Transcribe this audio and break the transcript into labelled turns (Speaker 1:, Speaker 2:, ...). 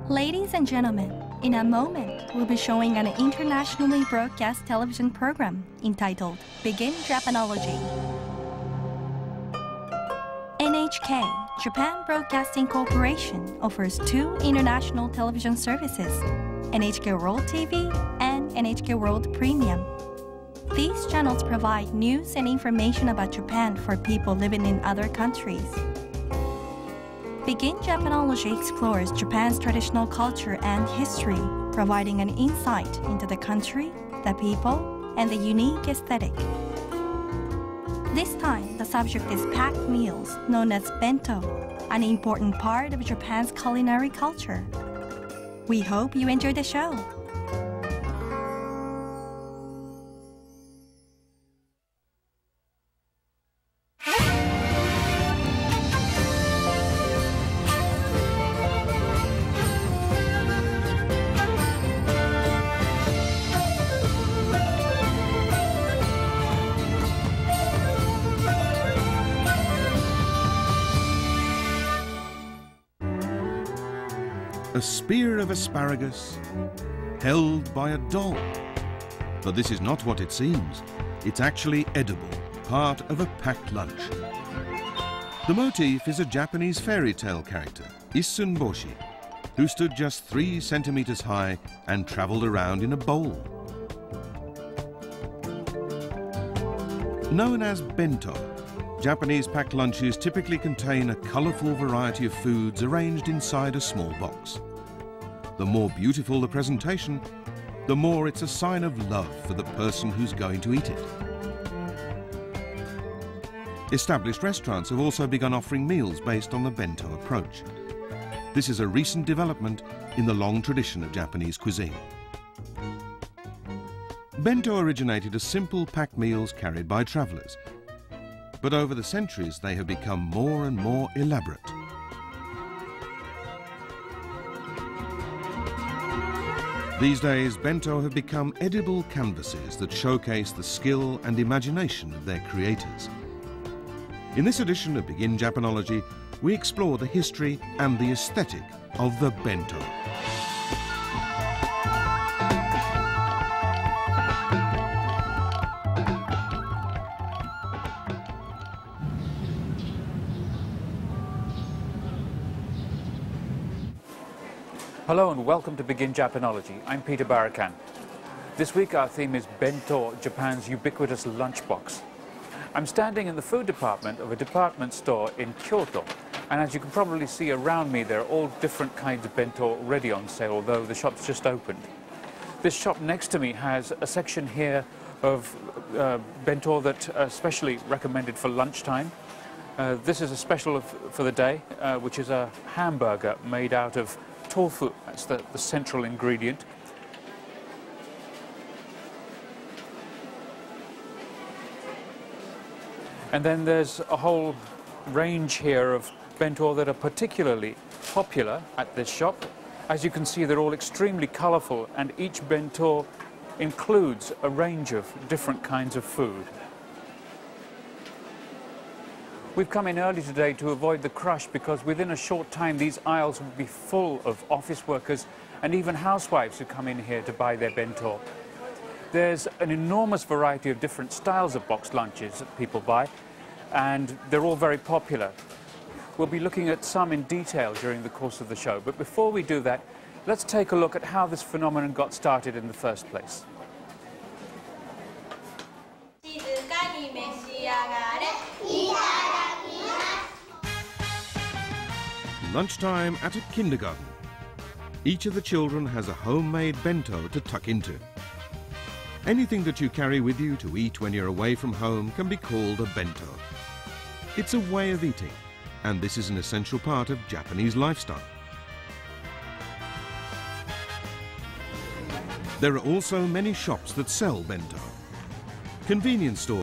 Speaker 1: Ladies and gentlemen, in a moment, we'll be showing an internationally broadcast television program entitled Begin Japanology. NHK, Japan Broadcasting Corporation, offers two international television services, NHK World TV and NHK World Premium. These channels provide news and information about Japan for people living in other countries. Begin Japanology explores Japan's traditional culture and history, providing an insight into the country, the people, and the unique aesthetic. This time, the subject is packed meals, known as bento, an important part of Japan's culinary culture. We hope you enjoy the show.
Speaker 2: A spear of asparagus held by a doll. But this is not what it seems. It's actually edible, part of a packed lunch. The motif is a Japanese fairy tale character, Issun Boshi, who stood just 3 centimeters high and traveled around in a bowl. Known as bento, Japanese packed lunches typically contain a colorful variety of foods arranged inside a small box. The more beautiful the presentation, the more it's a sign of love for the person who's going to eat it. Established restaurants have also begun offering meals based on the bento approach. This is a recent development in the long tradition of Japanese cuisine. Bento originated as simple packed meals carried by travelers, but over the centuries they have become more and more elaborate. These days, bento have become edible canvases that showcase the skill and imagination of their creators. In this edition of Begin Japanology, we explore the history and the aesthetic of the bento.
Speaker 3: Hello and welcome to Begin Japanology. I'm Peter Barakan. This week our theme is bento, Japan's ubiquitous lunchbox. I'm standing in the food department of a department store in Kyoto, and as you can probably see around me, there are all different kinds of bento already on sale, although the shop's just opened. This shop next to me has a section here of bento that are specially recommended for lunchtime. This is a special for the day, which is a hamburger made out of tofu. That's the central ingredient. And then there's a whole range here of bento that are particularly popular at this shop. As you can see, they're all extremely colorful, and each bento includes a range of different kinds of food. We've come in early today to avoid the crush, because within a short time these aisles will be full of office workers and even housewives who come in here to buy their bento. There's an enormous variety of different styles of boxed lunches that people buy, and they're all very popular. We'll be looking at some in detail during the course of the show, but before we do that, let's take a look at how this phenomenon got started in the first place.
Speaker 2: Lunchtime at a kindergarten. Each of the children has a homemade bento to tuck into. Anything that you carry with you to eat when you're away from home can be called a bento. It's a way of eating, and this is an essential part of Japanese lifestyle. There are also many shops that sell bento. Convenience stores